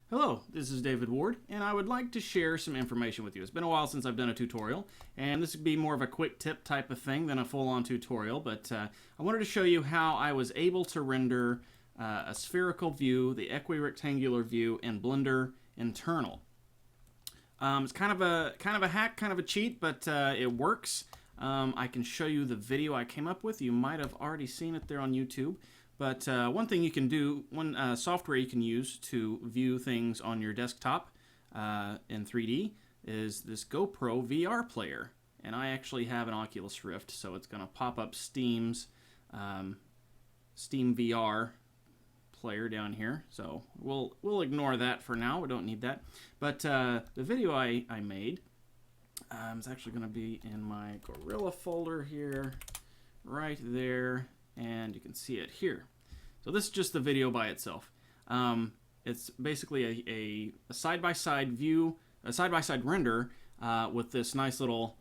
Hello, this is David Ward, and I would like to share some information with you. It's been a while since I've done a tutorial, and this would be more of a quick tip type of thing than a full-on tutorial, but I wanted to show you how I was able to render a spherical view, the equirectangular view, in Blender internal. It's kind of a hack, kind of a cheat, but it works. I can show you the video I came up with. You might have already seen it there on YouTube. But one thing you can do, one software you can use to view things on your desktop in 3D is this GoPro VR player. And I actually have an Oculus Rift, so it's going to pop up Steam's Steam VR player down here. So we'll ignore that for now. We don't need that. But the video I made is actually going to be in my Gorilla folder here, right there. And you can see it here. So this is just the video by itself. It's basically a side-by-side view, a side-by-side render with this nice little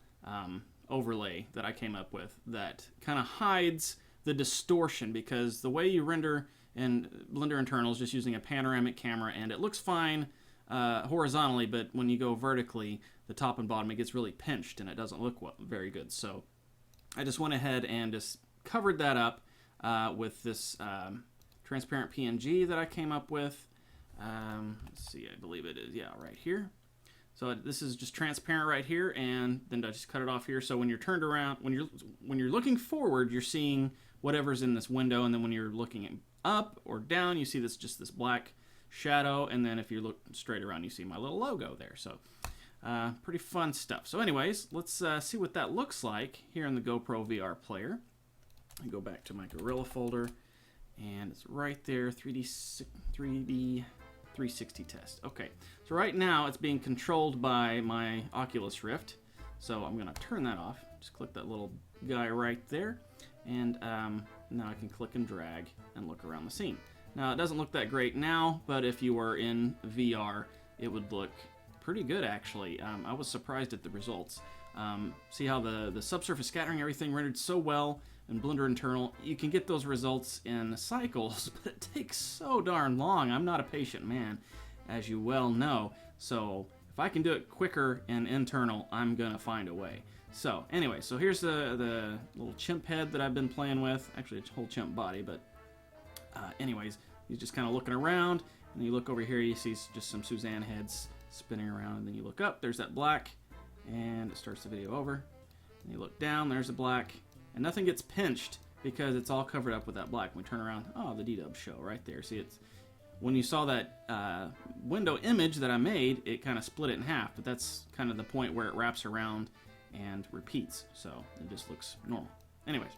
overlay that I came up with that kind of hides the distortion, because the way you render in Blender internal is just using a panoramic camera, and it looks fine horizontally, but when you go vertically, the top and bottom, it gets really pinched and it doesn't look very good. So I just went ahead and just covered that up with this transparent PNG that I came up with. Let's see, I believe it is, yeah, right here. So this is just transparent right here, and then I just cut it off here. So when you're turned around, when you're looking forward, you're seeing whatever's in this window, and then when you're looking up or down, you see just this black shadow, and then if you look straight around, you see my little logo there. So pretty fun stuff. So anyways, let's see what that looks like here in the GoPro VR player. I go back to my Gorilla folder, and it's right there, 3D 360 test. Okay, so right now it's being controlled by my Oculus Rift. So I'm going to turn that off. Just click that little guy right there, and now I can click and drag and look around the scene. Now it doesn't look that great now, but if you were in VR, it would look pretty good actually. I was surprised at the results. See how the subsurface scattering, everything rendered so well in Blender internal. You can get those results in cycles, but it takes so darn long. I'm not a patient man, as you well know. So if I can do it quicker in internal, I'm gonna find a way. So anyway, so here's the little chimp head that I've been playing with. Actually, it's a whole chimp body, but anyways, he's just kind of looking around, and you look over here, you see just some Suzanne heads spinning around, and then you look up, there's that black, and it starts the video over. And you look down, there's the black, and nothing gets pinched because it's all covered up with that black. When we turn around, oh, the D-dub show right there. See, it's when you saw that window image that I made, it kind of split it in half, but that's kind of the point where it wraps around and repeats, so it just looks normal. Anyways,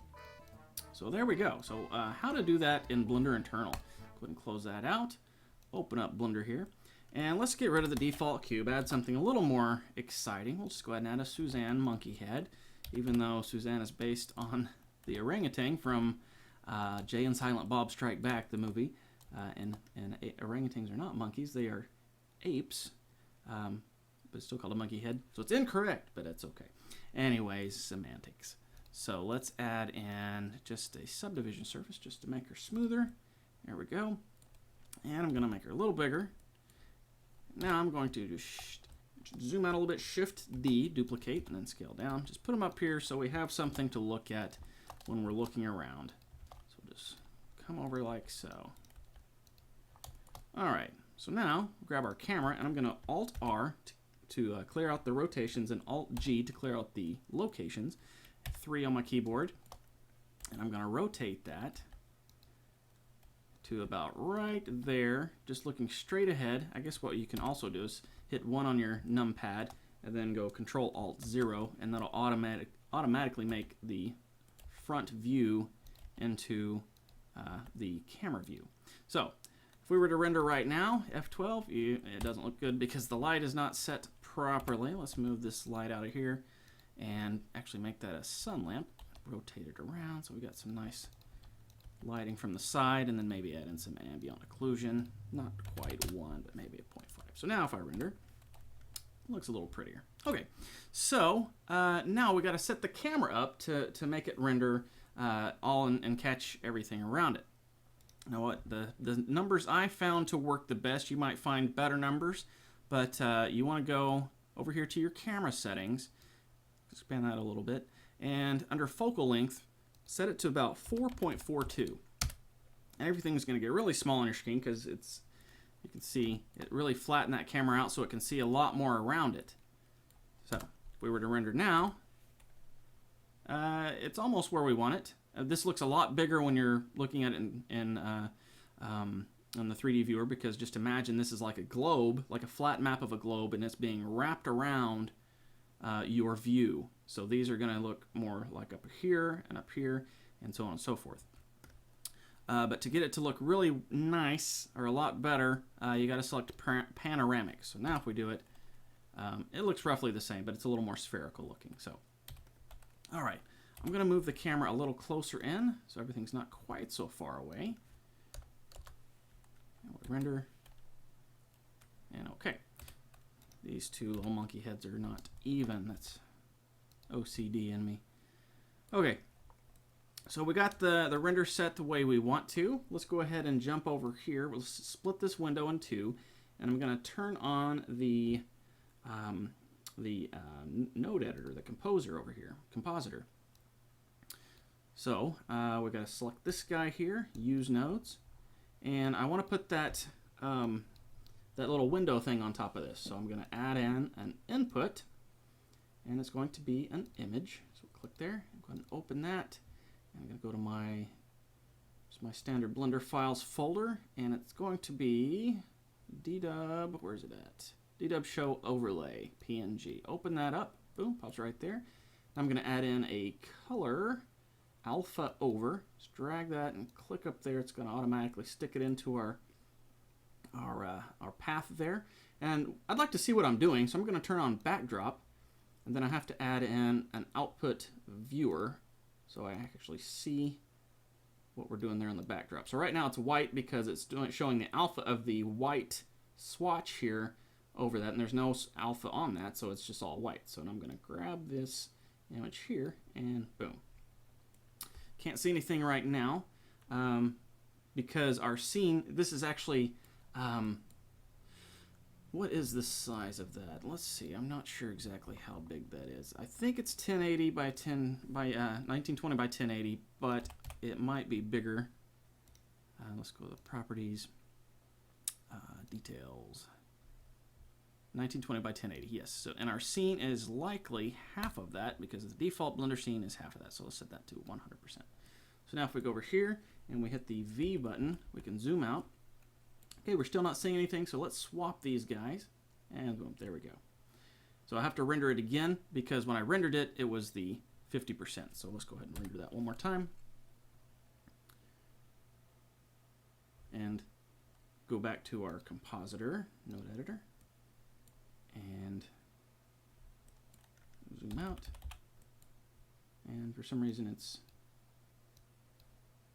so there we go. So how to do that in Blender internal. Go ahead and close that out. Open up Blender here. And let's get rid of the default cube, add something a little more exciting. We'll just go ahead and add a Suzanne monkey head, even though Suzanne is based on the orangutan from Jay and Silent Bob Strike Back, the movie. And orangutans are not monkeys, they are apes, but it's still called a monkey head. So it's incorrect, but it's okay. Anyways, semantics. So let's add in just a subdivision surface just to make her smoother. There we go. And I'm going to make her a little bigger. Now I'm going to just zoom out a little bit, Shift D, duplicate, and then scale down. Just put them up here so we have something to look at when we're looking around. So we'll just come over like so. Alright, so now grab our camera, and I'm going to Alt-R to clear out the rotations, and Alt-G to clear out the locations. 3 on my keyboard, and I'm going to rotate that to about right there, just looking straight ahead. I guess what you can also do is hit 1 on your numpad and then go Control-Alt-0, and that'll automatically make the front view into the camera view. So if we were to render right now, F12, it doesn't look good because the light is not set properly. Let's move this light out of here and actually make that a sun lamp. Rotate it around so we got some nice lighting from the side, and then maybe add in some ambient occlusion. Not quite 1, but maybe a 0.5. So now if I render, it looks a little prettier. Okay, so now we got to set the camera up to make it render all and catch everything around it. Now what the numbers I found to work the best, you might find better numbers, but you want to go over here to your camera settings, expand that a little bit, and under focal length, set it to about 4.42. And everything's going to get really small on your screen because it's, you can see it really flattened that camera out so it can see a lot more around it. So if we were to render now, it's almost where we want it. This looks a lot bigger when you're looking at it in the 3D viewer, because just imagine this is like a globe, like a flat map of a globe, and it's being wrapped around your view. So these are going to look more like up here, and so on and so forth. But to get it to look really nice, or a lot better, you got to select panoramic. So now if we do it, it looks roughly the same, but it's a little more spherical looking. So, all right. I'm going to move the camera a little closer in so everything's not quite so far away. And we'll render. And okay. These two little monkey heads are not even. That's OCD in me. Okay. So we got the render set the way we want to. Let's go ahead and jump over here. We'll split this window in two. And I'm going to turn on the node editor, the composer over here, compositor. So we've got to select this guy here, use nodes, and I want to put that that little window thing on top of this. So I'm going to add in an input, and it's going to be an image. So click there, I'm going to open that, and I'm going to go to my standard Blender files folder, and it's going to be ddub. Where's it at? ddub show overlay PNG. Open that up. Boom, pops right there. I'm going to add in a color. Alpha over. Just drag that and click up there. It's going to automatically stick it into our path there. And I'd like to see what I'm doing, so I'm going to turn on backdrop, and then I have to add in an output viewer so I actually see what we're doing there on the backdrop. So right now it's white because it's showing the alpha of the white swatch here over that, and there's no alpha on that, so it's just all white. So I'm going to grab this image here and boom. Can't see anything right now because our scene, this is actually, what is the size of that? Let's see, I'm not sure exactly how big that is. I think it's 1080 by 1920 by 1080, but it might be bigger. Let's go to the properties, details. 1920 by 1080, yes. So, and our scene is likely half of that because the default Blender scene is half of that. So let's set that to 100%. So now if we go over here and we hit the V button, we can zoom out. Okay, we're still not seeing anything, so let's swap these guys. And boom, there we go. So I have to render it again because when I rendered it, it was the 50%. So let's go ahead and render that one more time. And go back to our compositor, node editor. And zoom out, and for some reason it's,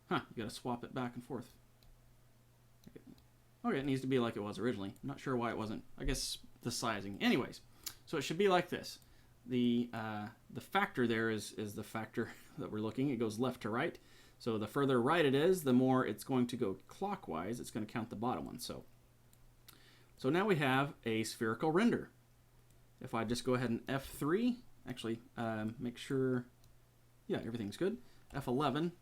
you gotta swap it back and forth. Okay, it needs to be like it was originally. I'm not sure why it wasn't. I guess the sizing. Anyways, so it should be like this. The factor there is the factor that we're looking. It goes left to right. So the further right it is, the more it's going to go clockwise. It's going to count the bottom one. So now we have a spherical render. If I just go ahead and F3, actually make sure, yeah, everything's good. F11,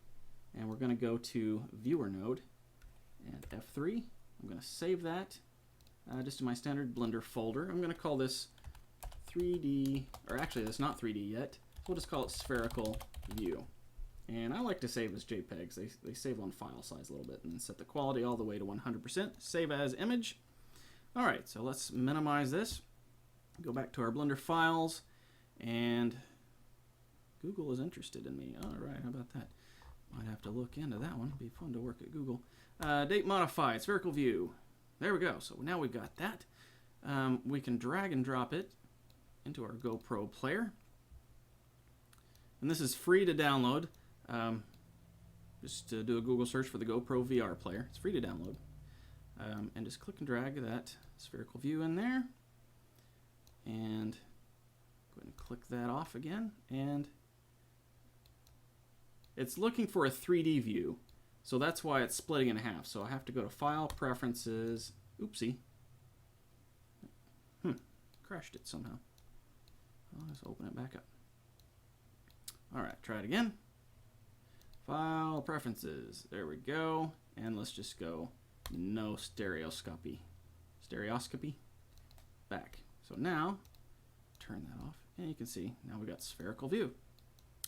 and we're going to go to viewer node and F3. I'm going to save that just in my standard Blender folder. I'm going to call this 3D, or actually that's not 3D yet. We'll just call it spherical view. And I like to save as JPEGs. They save on file size a little bit, and set the quality all the way to 100%. Save as image. All right, so let's minimize this. Go back to our Blender files, and Google is interested in me. All right, how about that? Might have to look into that one. It'd be fun to work at Google. Date modified, spherical view. There we go. So now we've got that. We can drag and drop it into our GoPro player. And this is free to download. Just to do a Google search for the GoPro VR player. It's free to download. And just click and drag that spherical view in there. And go ahead and click that off again. And it's looking for a 3D view. So that's why it's splitting in half. So I have to go to File, Preferences. Oopsie. Crashed it somehow. I'll just open it back up. All right, try it again. File, Preferences. There we go. And let's just go no stereoscopy. Stereoscopy. Back. So now, turn that off. And you can see, now we've got spherical view.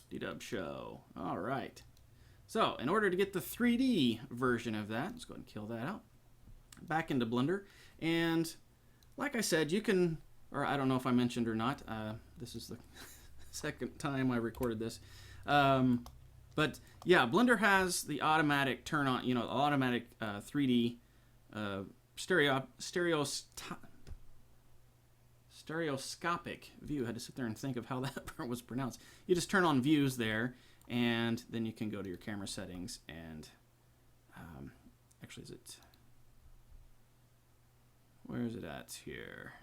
D-dub show. All right. So, in order to get the 3D version of that, let's go ahead and kill that out. Back into Blender. And like I said, you can, or I don't know if I mentioned or not, this is the second time I recorded this. But yeah, Blender has the automatic turn on, automatic 3D stereoscopic view. I had to sit there and think of how that was pronounced. You just turn on views there, and then you can go to your camera settings and actually, where is it at here?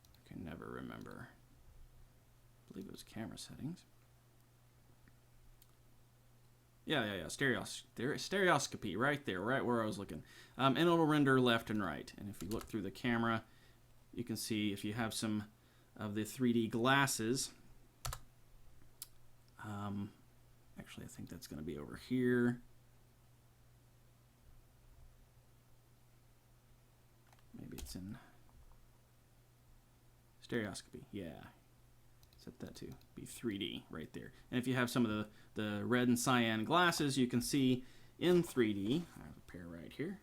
I can never remember. I believe it was camera settings. Yeah. Stereoscopy right there, right where I was looking. And it'll render left and right. And if you look through the camera, you can see if you have some of the 3D glasses. Actually, I think that's going to be over here. Maybe it's in stereoscopy. Yeah. Set that to be 3D right there. And if you have some of the red and cyan glasses, you can see in 3D. I have a pair right here.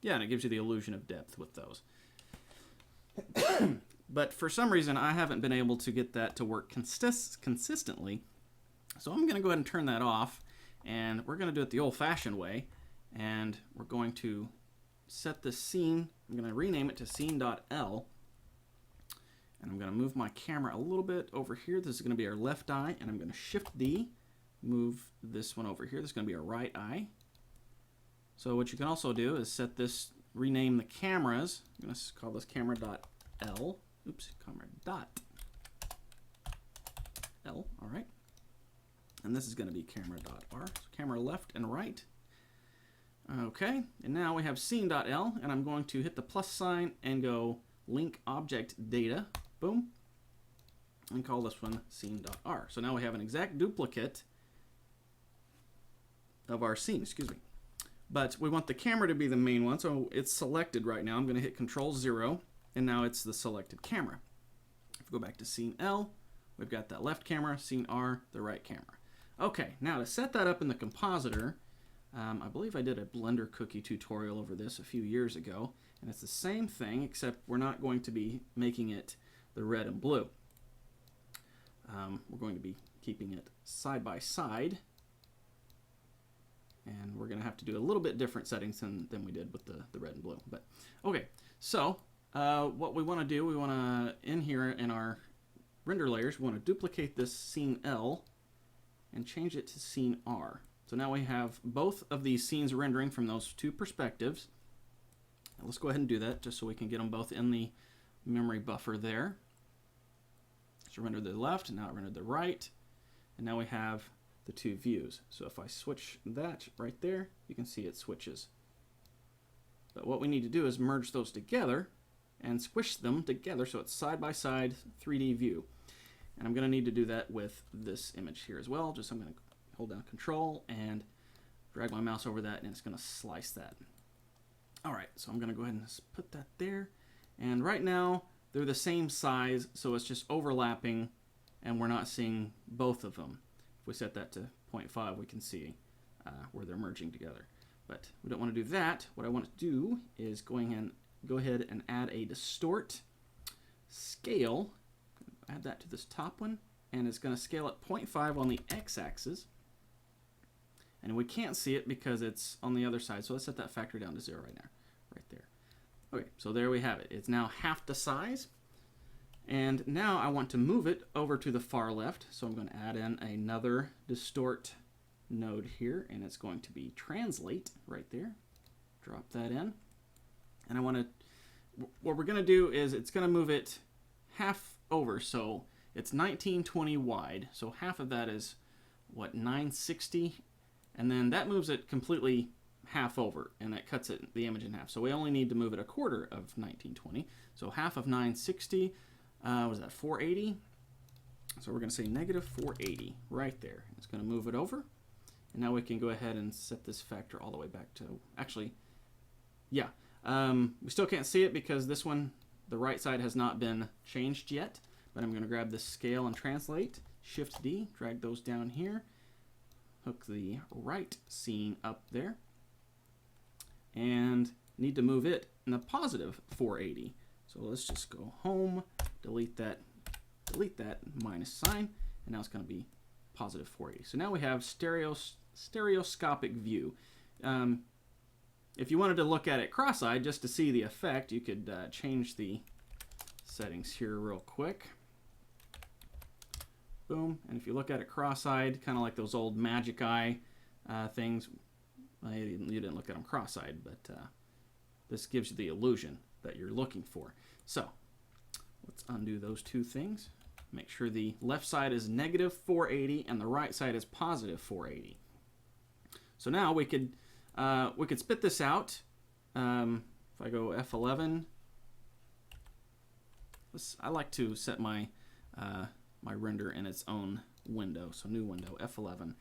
Yeah, and it gives you the illusion of depth with those. But for some reason, I haven't been able to get that to work consistently. So I'm going to go ahead and turn that off. And we're going to do it the old-fashioned way. And we're going to set the scene. I'm going to rename it to scene.l. And I'm going to move my camera a little bit over here. This is going to be our left eye. And I'm going to Shift D, move this one over here. This is going to be our right eye. So what you can also do is set this, rename the cameras. I'm going to call this camera.l. Oops, camera.l. All right. And this is going to be camera.r. So camera left and right. Okay. And now we have scene.l. And I'm going to hit the plus sign and go link object data. Boom. And call this one scene.r. So now we have an exact duplicate of our scene. Excuse me. But we want the camera to be the main one, so it's selected right now. I'm going to hit Control-0, and now it's the selected camera. If we go back to Scene L, we've got that left camera, Scene R, the right camera. Okay, now to set that up in the compositor, I believe I did a Blender cookie tutorial over this a few years ago, and it's the same thing, except we're not going to be making it the red and blue. We're going to be keeping it side by side. And we're going to have to do a little bit different settings than we did with the red and blue. But okay, so what we want to do, we want to, in here in our render layers, we want to duplicate this scene L and change it to scene R. So now we have both of these scenes rendering from those two perspectives. Now let's go ahead and do that just so we can get them both in the memory buffer there. So render the left, and now it rendered the right. And now we have the two views. So if I switch that right there, you can see it switches. But what we need to do is merge those together and squish them together so it's side-by-side 3D view. And I'm going to need to do that with this image here as well. Just I'm going to hold down Control and drag my mouse over that, and it's going to slice that. All right, so I'm going to go ahead and put that there. And right now, they're the same size, so it's just overlapping, and we're not seeing both of them. If we set that to 0.5, we can see where they're merging together. But we don't want to do that. What I want to do is go ahead and add a distort scale. Add that to this top one, and it's going to scale at 0.5 on the x-axis. And we can't see it because it's on the other side, so let's set that factor down to 0 right now, right there. Okay, so there we have it. It's now half the size. And now I want to move it over to the far left, so I'm going to add in another distort node here, and it's going to be translate right there. Drop that in. And I want to, what we're going to do is it's going to move it half over, so it's 1920 wide, so half of that is, what, 960? and then that moves it completely half over, and that cuts the image in half. So we only need to move it a quarter of 1920. So half of 960, was that 480? So we're going to say negative 480 right there. It's going to move it over. And now we can go ahead and set this factor all the way back to, actually, yeah. We still can't see it because this one, the right side has not been changed yet. But I'm going to grab this scale and translate. Shift D, drag those down here. Hook the right scene up there. And need to move it in the positive 480. So let's just go home, delete that minus sign, and now it's going to be positive 480. So now we have stereoscopic view. If you wanted to look at it cross-eyed just to see the effect, you could change the settings here real quick. Boom. And if you look at it cross-eyed, kind of like those old magic eye things, well, you didn't look at them cross-eyed, but this gives you the illusion that you're looking for. So let's undo those two things. Make sure the left side is negative 480 and the right side is positive 480. So now we could spit this out. If I go F11, I like to set my my render in its own window. So new window, F11.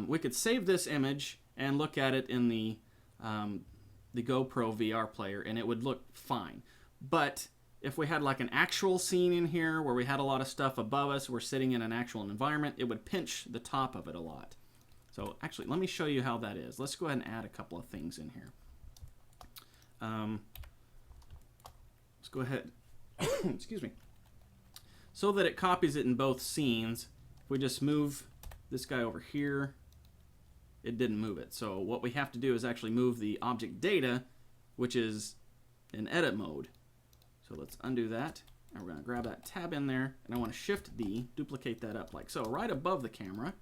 We could save this image and look at it in the GoPro VR player, and it would look fine. But if we had like an actual scene in here where we had a lot of stuff above us, we're sitting in an actual environment, it would pinch the top of it a lot. So actually, let me show you how that is. Let's go ahead and add a couple of things in here. Let's go ahead, excuse me. So that it copies it in both scenes, if we just move this guy over here, it didn't move it. So what we have to do is actually move the object data, which is in edit mode. So let's undo that, and we're going to grab that tab in there, and I want to Shift D, duplicate that up like so, right above the camera,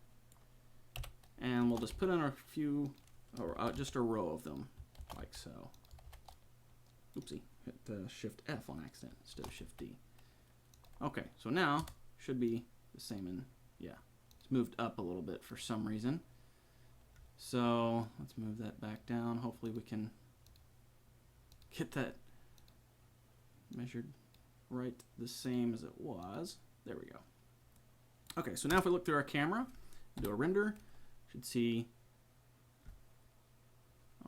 and we'll just put in a few, or just a row of them, like so. Oopsie, hit Shift F on accident instead of Shift D. Okay, so now should be the same, and yeah, it's moved up a little bit for some reason. So let's move that back down. Hopefully we can get that measured right the same as it was. There we go. Okay, so now if we look through our camera, do a render, should see,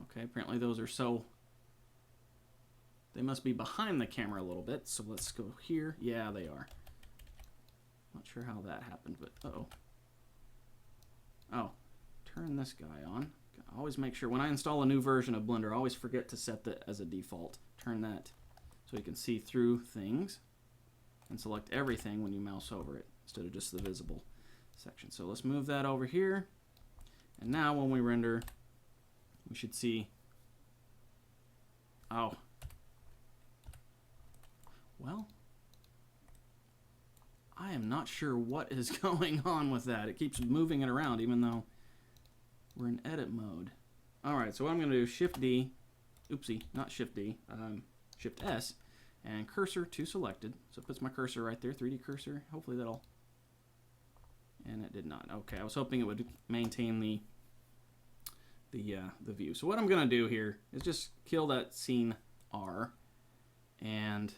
okay, apparently those are so, they must be behind the camera a little bit. So let's go here. Yeah, they are. Not sure how that happened, but uh-oh. Oh, turn this guy on. Always make sure, when I install a new version of Blender, I always forget to set that as a default. Turn that so you can see through things, and select everything when you mouse over it instead of just the visible section. So let's move that over here, and now when we render, we should see, oh, well, I am not sure what is going on with that. It keeps moving it around even though we're in edit mode. Alright, so what I'm going to do is Shift D, oopsie, not Shift D, Shift S, and cursor to selected. So it puts my cursor right there, 3D cursor. Hopefully that'll, and it did not. Okay, I was hoping it would maintain the view. So what I'm going to do here is just kill that scene R, and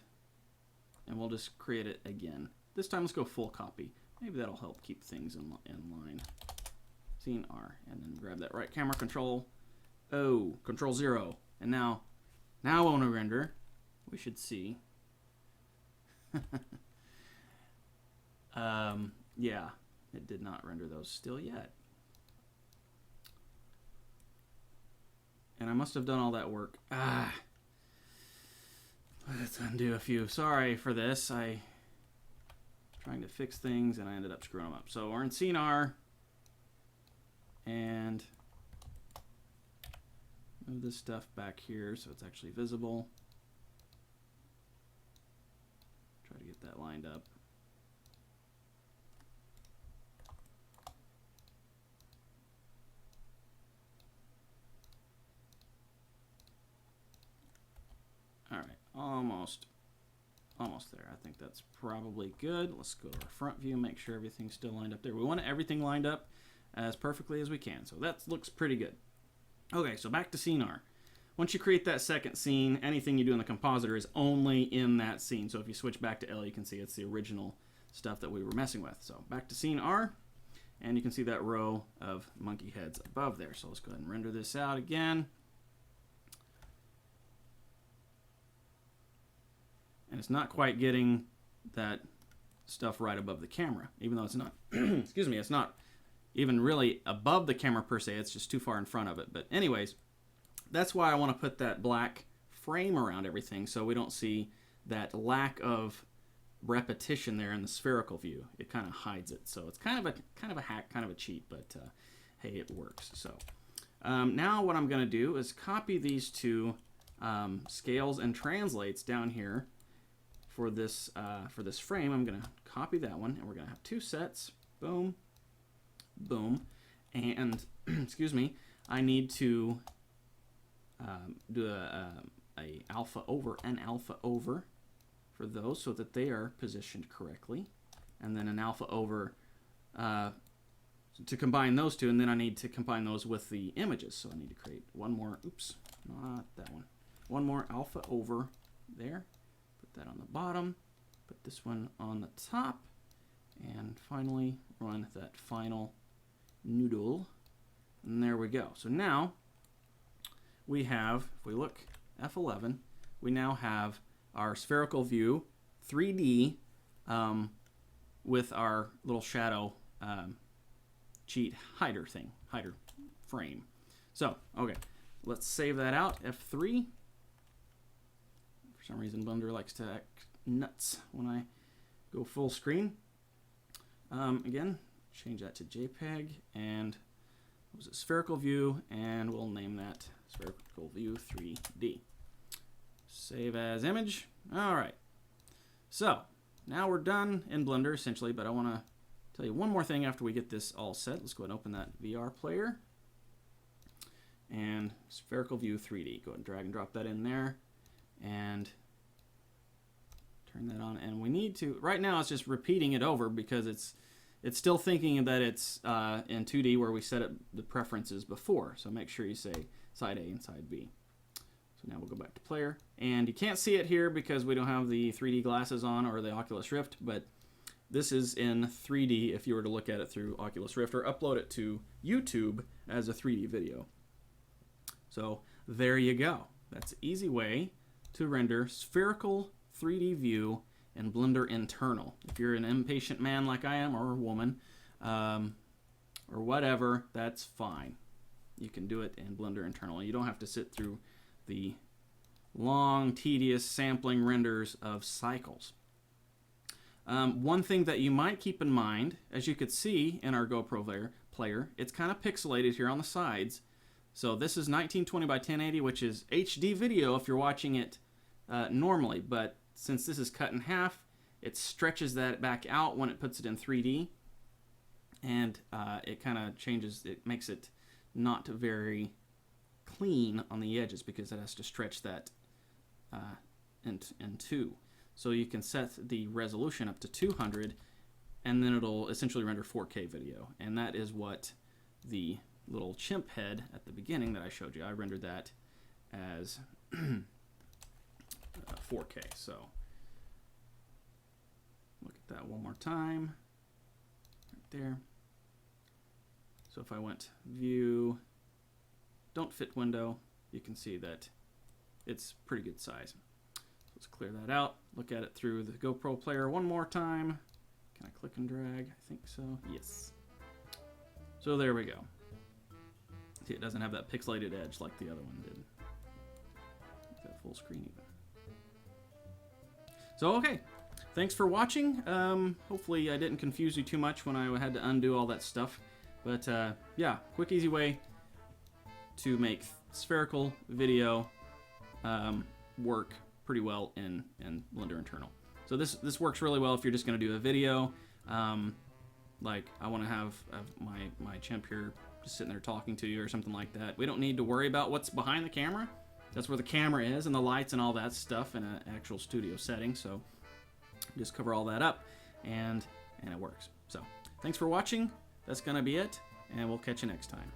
we'll just create it again. This time let's go full copy. Maybe that'll help keep things in line. Scene R, and then grab that right camera control. Oh, Control 0. And now when we render, we should see. Yeah, it did not render those still yet. And I must have done all that work. Let's undo a few. Sorry for this. I trying to fix things and I ended up screwing them up. So we're in scene R, and move this stuff back here so it's actually visible. Try to get that lined up. All right, almost there. I think that's probably good. Let's go to our front view, make sure everything's still lined up there. We want everything lined up. as perfectly as we can. So that looks pretty good. Okay, so back to scene R. Once you create that second scene, anything you do in the compositor is only in that scene. So if you switch back to L, you can see it's the original stuff that we were messing with. So back to scene R, and you can see that row of monkey heads above there. So let's go ahead and render this out again. And it's not quite getting that stuff right above the camera, even though it's not, excuse me, it's not even really above the camera per se, it's just too far in front of it. But anyways, that's why I want to put that black frame around everything so we don't see that lack of repetition there in the spherical view. It kind of hides it. So it's kind of a hack, kind of a cheat, but hey, it works. So now what I'm going to do is copy these two scales and translates down here for this frame. I'm going to copy that one, and we're going to have two sets. Boom, boom, and excuse me, I need to do an alpha over for those so that they are positioned correctly, and then an alpha over to combine those two, and then I need to combine those with the images. So I need to create one more, oops, not that one more alpha over there, put that on the bottom, put this one on the top, and finally run that final noodle, and there we go. So now we have, if we look F11, we now have our spherical view 3D with our little shadow cheat hider frame. So okay, let's save that out. F3. For some reason Blender likes to act nuts when I go full screen. Again, change that to JPEG, and what was it, spherical view, and we'll name that spherical view 3D. Save as image. All right. So now we're done in Blender essentially, but I want to tell you one more thing after we get this all set. Let's go ahead and open that VR player and spherical view 3D. Go ahead and drag and drop that in there and turn that on. And we need to, right now it's just repeating it over because it's still thinking that it's in 2D where we set up the preferences before. So make sure you say side A and side B. So now we'll go back to player, and you can't see it here because we don't have the 3D glasses on or the Oculus Rift, but this is in 3D if you were to look at it through Oculus Rift or upload it to YouTube as a 3D video. So there you go. That's an easy way to render spherical 3D view in Blender internal. If you're an impatient man like I am, or a woman, or whatever, that's fine. You can do it in Blender internal. You don't have to sit through the long, tedious sampling renders of cycles. One thing that you might keep in mind, as you could see in our GoPro player, it's kind of pixelated here on the sides. So this is 1920 by 1080, which is HD video if you're watching it normally, but since this is cut in half, it stretches that back out when it puts it in 3D, and it kind of changes, it makes it not very clean on the edges because it has to stretch that in two. So you can set the resolution up to 200, and then it'll essentially render 4K video, and that is what the little chimp head at the beginning that I showed you, I rendered that as 4K. So look at that one more time, right there. So if I went view, don't fit window, you can see that it's pretty good size. Let's clear that out, look at it through the GoPro player one more time. Can I click and drag? I think so, yes. So there we go. See, it doesn't have that pixelated edge like the other one did. That full screen even. So okay, thanks for watching. Hopefully I didn't confuse you too much when I had to undo all that stuff. But yeah, quick, easy way to make spherical video work pretty well in Blender internal. So this works really well if you're just going to do a video. Like I want to have my chimp here just sitting there talking to you or something like that. We don't need to worry about what's behind the camera. That's where the camera is and the lights and all that stuff in an actual studio setting. So just cover all that up and it works. So thanks for watching. That's going to be it. and we'll catch you next time.